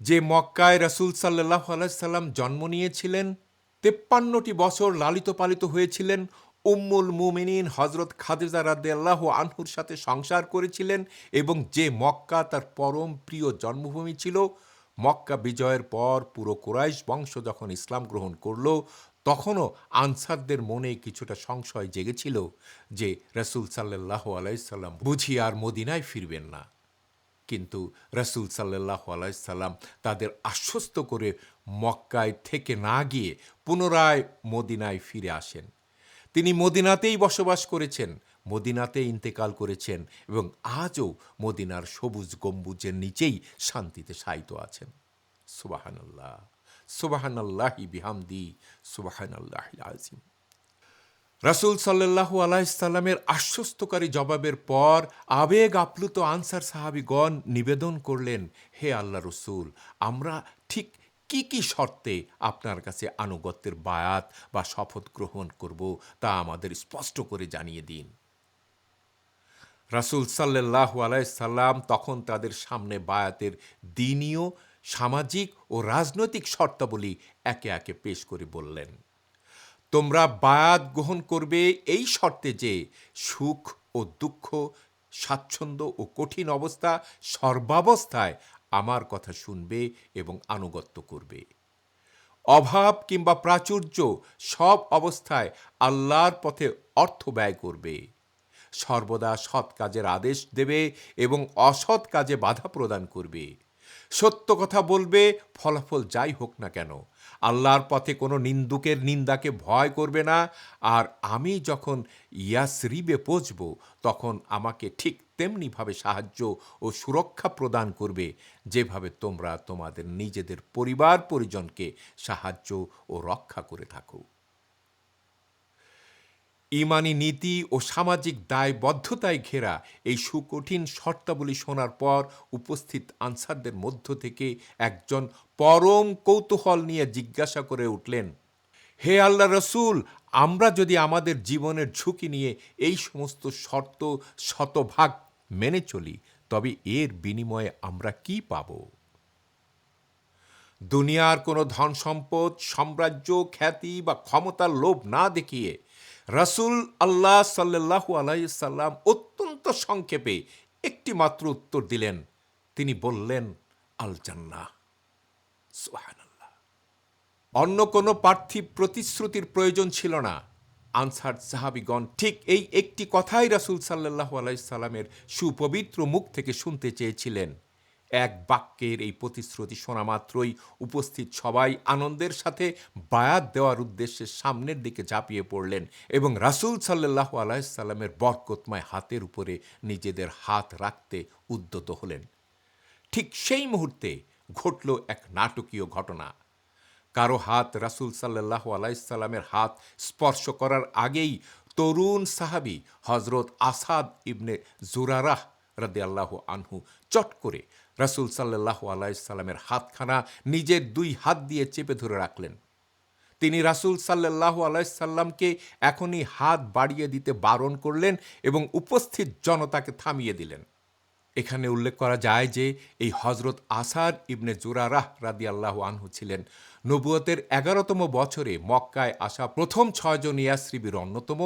যে মক্কায় রাসূল সাল্লাল্লাহু আলাইহি সাল্লাম জন্ম নিয়েছিলেন, 53টি বছর লালিত পালিত হয়েছিলেন, উম্মুল মুমিনিন হযরত খাদিজা রাদিয়াল্লাহু আনহুর সাথে সংসার করেছিলেন এবং যে মক্কা তার পরম প্রিয় জন্মভূমি ছিল, মক্কা বিজয়ের পর পুরো কুরাইশ বংশ যখন ইসলাম গ্রহণ করল, তখনও আনসারদের মনে কিছুটা সংশয় জেগেছিল যে রাসূল সাল্লাল্লাহু আলাইহি সাল্লাম বুঝি আর মদিনায় ফিরবেন না। কিন্তু রাসূল সাল্লাল্লাহু আলাইহি সাল্লাম তাদের আশ্বস্ত করে মক্কায় থেকে না গিয়ে পুনরায় মদিনায় ফিরে আসেন। তিনি মদিনাতেই বসবাস করেছেন, মদিনাতেই ইন্তেকাল করেছেন এবং আজও মদিনার সবুজ গম্বুজের নিচেই শান্তিতে শায়িত আছেন। সুবহানাল্লাহ, সুবহানাল্লাহি বিহামদি, সুবহানাল্লাহিল আযীম। রাসূল সাল্লাল্লাহু আলাইহি সাল্লামের আশ্বস্তকারী জবাবের পর আবেগ আপ্লুত আনসার সাহাবীগণ নিবেদন করলেন, হে আল্লাহ রসূল, আমরা ঠিক কি কি শর্তে আপনার কাছে আনুগত্যের বায়াত বা শপথ গ্রহণ করব তা আমাদের স্পষ্ট করে জানিয়ে দিন। রাসূল সাল্লাল্লাহু আলাইহি সাল্লাম তখন তাদের সামনে বায়াতের দ্বীনীয়, সামাজিক ও রাজনৈতিক শর্তাবলী একে একে পেশ করে বললেন, তোমরা বায়াত গ্রহণ করবে এই শর্তে যে সুখ ও দুঃখ, স্বাচ্ছন্দ্য ও কঠিন অবস্থা সর্বাবস্থায় আমার কথা শুনবে এবং আনুগত্য করবে। অভাব কিংবা প্রাচুর্য সব অবস্থায় আল্লাহর পথে অর্থ ব্যয় করবে। সর্বদা সৎ কাজের আদেশ দেবে এবং অসৎ কাজে বাধা প্রদান করবে। সত্য কথা বলবে, ফলাফল যাই হোক না কেন। আল্লাহর পথে কোনো নিন্দুকের নিন্দাকে ভয় করবে না। আর আমি যখন ইয়াসরিবে পৌঁছব, তখন আমাকে ঠিক তেমনিভাবে সাহায্য ও সুরক্ষা প্রদান করবে, যেভাবে তোমরা তোমাদের নিজেদের পরিবার পরিজনকে সাহায্য ও রক্ষা করে থাকো। ঈমানি নীতি ও সামাজিক দায়বদ্ধতায় ঘেরা এই সুকঠিন শর্তাবলী শোনার পর উপস্থিত আনসারদের মধ্য থেকে একজন পরম কৌতূহল নিয়ে জিজ্ঞাসা করে উঠলেন, হে আল্লাহ রসূল, আমরা যদি আমাদের জীবনের ঝুঁকি নিয়ে এই সমস্ত শর্ত শতভাগ মেনে চলি, তবে এর বিনিময়ে আমরা কি পাব? দুনিয়ার কোনো ধন সম্পদ, সাম্রাজ্য, খ্যাতি বা ক্ষমতার লোভ না দেখিয়ে রাসূল আল্লাহ সাল্লাল্লাহু আলাইহি সাল্লাম অত্যন্ত সংক্ষেপে একটি মাত্র উত্তর দিলেন। তিনি বললেন, আল জান্নাহ। সুবহানাল্লাহ। অন্য কোনো পার্থিব প্রতিশ্রুতির প্রয়োজন ছিল না। আনসার সাহাবীগণ ঠিক এই একটি কথাই রাসূল সাল্লাল্লাহু আলাইহি সাল্লামের সুপবিত্র মুখ থেকে শুনতে চেয়েছিলেন। এক বাক্যের এই প্রতিশ্রুতি শোনা মাত্রই উপস্থিত সবাই আনন্দের সাথে বায়াত দেওয়ার উদ্দেশ্যে সামনের দিকে ঝাঁপিয়ে পড়লেন এবং রাসূল সাল্লাল্লাহু আলাইহি সাল্লামের বরকতময় হাতের উপরে নিজেদের হাত রাখতে উদ্যত হলেন। ঠিক সেই মুহূর্তে ঘটল এক নাটকীয় ঘটনা। কারো হাত রাসূল সাল্লাল্লাহু আলাইহি সাল্লামের হাত স্পর্শ করার আগেই তরুণ সাহাবী হযরত আসাদ ইবনে জুরারাহ রাদিয়াল্লাহু আনহু চট করে রাসূল সাল্লাল্লাহু আলাইহি সাল্লামের হাতখানা নিজের দুই হাত দিয়ে চেপে ধরে রাখলেন। তিনি রাসূল সাল্লাল্লাহু আলাইহি সাল্লামকে এখনই হাত বাড়িয়ে দিতে বারণ করলেন এবং উপস্থিত জনতাকে থামিয়ে দিলেন। এখানে উল্লেখ করা যায় যে এই হযরত আসাদ ইবনে জুরারাহ রাদিয়াল্লাহু আনহু ছিলেন নবুয়তের ১১তম বছরে মক্কায় আসা প্রথম ৬ জন ইয়াসরিবীর অন্যতম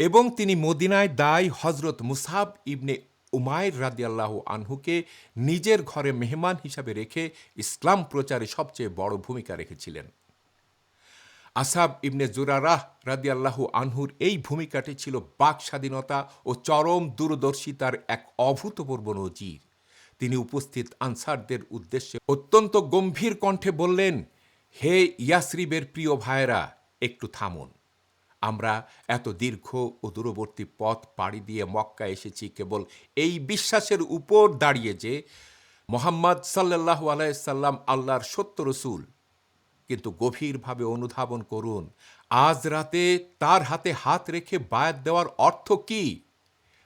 এবং তিনি মদিনায় দায় হযরত মুসআব ইবনে উমাইর রাদিয়াল্লাহু আনহুকে নিজের ঘরে মেহমান হিসাবে রেখে ইসলাম প্রচারে সবচেয়ে বড় ভূমিকা রেখেছিলেন। আসাব ইবনে জুরারাহ রাদিয়াল্লাহু আনহুর এই ভূমিকাটি ছিল বাক স্বাধীনতা ও চরম দূরদর্শিতার এক অভূতপূর্ব নজির। তিনি উপস্থিত আনসারদের উদ্দেশ্যে অত্যন্ত গম্ভীর কণ্ঠে বললেন, হে ইয়াসরিবের প্রিয় ভাইয়েরা, একটু থামুন। আমরা এত দীর্ঘ ও দূরবর্তী পথ পাড়ি দিয়ে মক্কা এসেছি কেবল এই বিশ্বাসের উপর দাঁড়িয়ে যে মুহাম্মদ সাল্লাল্লাহু আলাইহি সাল্লাম আল্লাহর সত্য রসূল। কিন্তু গভীরভাবে অনুধাবন করুন, আজ রাতে তার হাতে হাত রেখে বায়াত দেওয়ার অর্থ কি?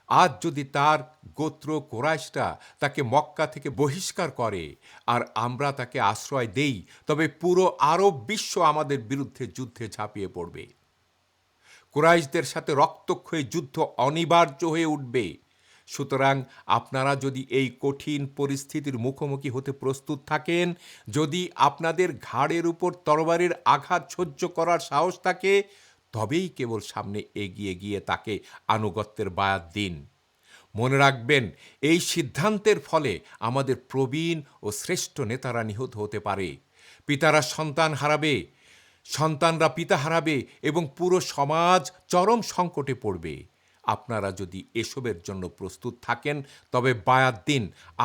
আজ যদি তার গোত্র কুরাইশরা তাকে মক্কা থেকে বহিষ্কার করে আর আমরা তাকে আশ্রয় দেই, তবে পুরো আরব বিশ্ব আমাদের বিরুদ্ধে যুদ্ধে ঝাঁপিয়ে পড়বে। কুরাইশদের সাথে রক্তক্ষয়ী যুদ্ধ অনিবার্য হয়ে উঠবে। সুতরাং আপনারা যদি এই কঠিন পরিস্থিতির মুখোমুখি হতে প্রস্তুত থাকেন, যদি আপনাদের ঘাড়ের উপর তরবারির আঘাত সহ্য করার সাহস থাকে, তবেই কেবল সামনে এগিয়ে গিয়ে তাকে আনুগত্যের বায়াত দিন। মনে রাখবেন, এই সিদ্ধান্তের ফলে আমাদের প্রবীণ ও শ্রেষ্ঠ নেতারা নিহত হতে পারে। পিতারা সন্তান হারাবে, সন্তানরা পিতা হারাবে এবং পুরো সমাজ চরম সংকটে পড়বে। আপনারা যদি এসবের জন্য প্রস্তুত থাকেন তবে বায়াত দিন,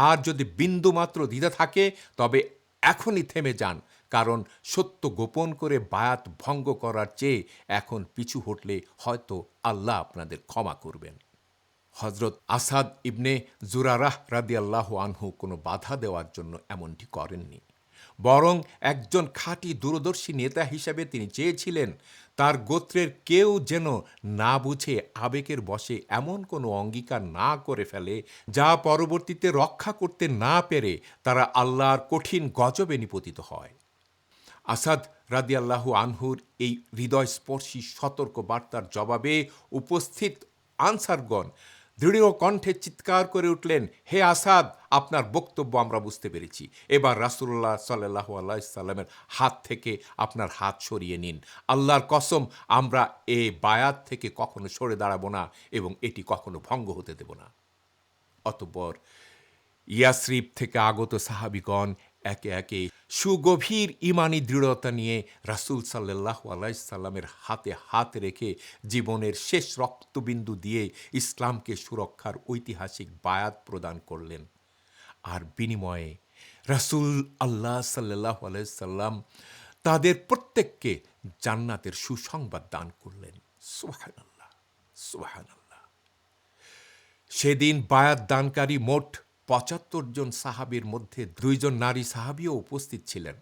আর যদি বিন্দুমাত্র দ্বিধা থাকে তবে এখনই থেমে যান, কারণ সত্য গোপন করে বায়াত ভঙ্গ করার চেয়ে এখন পিছু হটলে হয়তো আল্লাহ আপনাদের ক্ষমা করবেন। হজরত আসাদ ইবনে জুরারাহ রাদিয়াল্লাহু আনহু কোনো বাধা দেওয়ার জন্য এমনটি করেননি, বরং একজন খাঁটি দূরদর্শী নেতা হিসেবে তিনি চেয়েছিলেন তার গোত্রের কেউ যেন না বুঝে আবেগের বশে এমন কোনো অঙ্গীকার না করে ফেলে যা পরবর্তীতে রক্ষা করতে না পেরে তারা আল্লাহর কঠিন গজবে নিপতিত হয়। আসাদ রাদিয়াল্লাহু আনহুর এই হৃদয়স্পর্শী সতর্ক বার্তার জবাবে উপস্থিত আনসারগণ দৃঢ় কণ্ঠে চিৎকার করে উঠলেন, হে আসাদ, আপনার বক্তব্য আমরা বুঝতে পেরেছি। এবার রাসূলুল্লাহ সাল্লাল্লাহু আলাইহি সাল্লামের হাত থেকে আপনার হাত সরিয়ে নিন। আল্লাহর কসম, আমরা এ বায়াত থেকে কখনো সরে দাঁড়াবো না এবং এটি কখনো ভঙ্গ হতে দেব না। অতঃপর ইয়াসরিব থেকে আগত সাহাবিগণ একে একে সুগভীর ইমানি দৃঢ়তা নিয়ে রাসূল সাল্লাল্লাহু আলাইহি সাল্লামের হাতে হাত রেখে জীবনের শেষ রক্তবিন্দু দিয়ে ইসলামকে সুরক্ষার ঐতিহাসিক বায়াত প্রদান করলেন। আর বিনিময়ে রাসূল আল্লাহ সাল্লাল্লাহু আলাইহি সাল্লাম তাদের প্রত্যেককে জান্নাতের সুসংবাদ দান করলেন। সুবহানাল্লাহ, সুবহানাল্লাহ। সেদিন বায়াত দানকারী মোট ৭৫ জন সাহাবীর মধ্যে ২ জন নারী সাহাবীও উপস্থিত ছিলেন।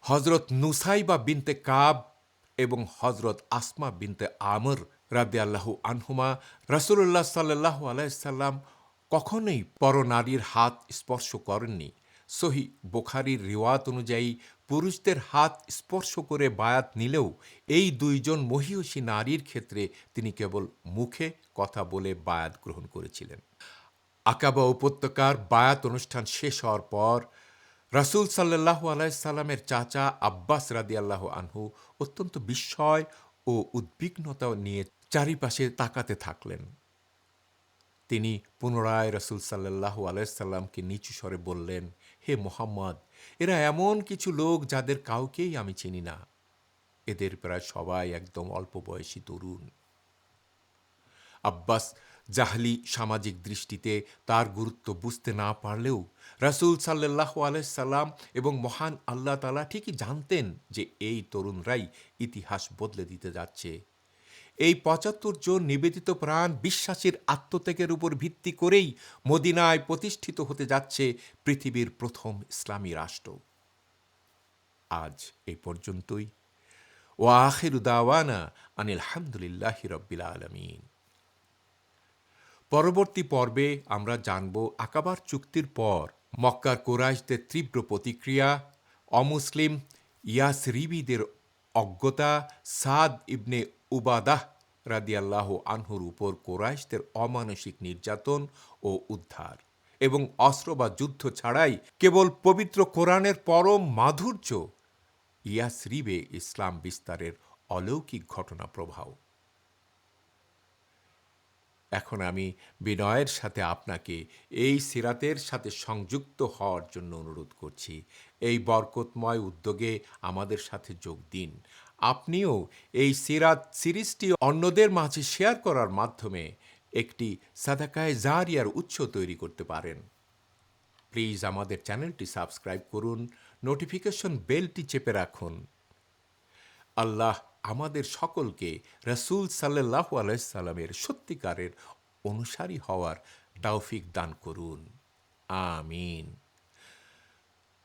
হজরত নুসাইবা বিনতে কাব এবং হজরত আসমা বিনতে আমর রাদিয়াল্লাহু আনহুমা রাসূলুল্লাহ সাল্লাল্লাহু আলাইহি সাল্লাম কখনোই পরনারীর হাত স্পর্শ করেননি। সহিহ বুখারীর রিওয়ায়াত অনুযায়ী পুরুষদের হাত স্পর্শ করে বায়াত নিলেও এই ২ জন মহিয়সী নারীর ক্ষেত্রে তিনি কেবল মুখে কথা বলে বায়াত গ্রহণ করেছিলেন। আকাবা উপত্যকার বায়াত অনুষ্ঠান শেষ হওয়ার পর রাসূল সাল্লাল্লাহু আলাইহি সাল্লামের চাচা আব্বাস রাদিয়াল্লাহু আনহু অত্যন্ত বিস্ময় ও উদ্বিগ্নতা নিয়ে চারিপাশে তাকাতে থাকলেন। তিনি পুনরায় রাসূল সাল্লাল্লাহু আলাইহি সাল্লামকে নিচু স্বরে বললেন, হে মুহাম্মদ, এরা এমন কিছু লোক যাদের কাউকেই আমি চিনি না। এদের প্রায় সবাই একদম অল্প বয়সী তরুণ। আব্বাস জাহলি সামাজিক দৃষ্টিতে তার গুরুত্ব বুঝতে না পারলেও রাসূল সাল্লাল্লাহু আলাইহি সাল্লাম এবং মহান আল্লাহ তাআলা ঠিকই জানতেন যে এই তরুণরাই ইতিহাস বদলে দিতে যাচ্ছে। এই ৭৫ জন নিবেদিত প্রাণ বিশ্বাসীর আত্মত্যাগের উপর ভিত্তি করেই মদিনায় প্রতিষ্ঠিত হতে যাচ্ছে পৃথিবীর প্রথম ইসলামী রাষ্ট্র। আজ এই পর্যন্তই। ওয়া আখিরু দাওয়ানা আনিল হামদুলিল্লাহি রাব্বিল আলামিন। পরবর্তী পর্বে আমরা জানব আকাবার চুক্তির পর মক্কার কুরাইশদের তীব্র প্রতিক্রিয়া, অমুসলিম ইয়াসরিবিদের অজ্ঞতা, সাদ ইবনে উবাদাহ রাদিয়াল্লাহু আনহুর উপর কুরাইশদের অমানসিক নির্যাতন ও উদ্ধার, এবং অস্ত্র বা যুদ্ধ ছাড়াই কেবল পবিত্র কোরআনের পরম মাধুর্য ইয়াসরিবে ইসলাম বিস্তারের অলৌকিক ঘটনা প্রবাহ। এখন আমি বিনয়ের সাথে আপনাকে এই সিরাতের সাথে সংযুক্ত হওয়ার জন্য অনুরোধ করছি। এই বরকতময় উদ্যোগে আমাদের সাথে যোগ দিন। আপনিও এই সিরাত সিরিজটি অন্যদের মাঝে শেয়ার করার মাধ্যমে একটি সাদাকায়ে জারিয়ার উৎস তৈরি করতে পারেন। প্লিজ আমাদের চ্যানেলটি সাবস্ক্রাইব করুন, নোটিফিকেশন বেলটি চেপে রাখুন। আল্লাহ আমাদের সকলকে রাসূল সাল্লাল্লাহু আলাইহি সাল্লামের সত্যিকারের অনুসারী হওয়ার তৌফিক দান করুন। আমিন।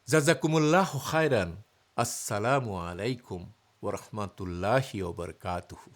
জাযাকুমুল্লাহু খায়রান। আসসালামু আলাইকুম ওয়া রাহমাতুল্লাহি ওয়া বারাকাতুহু।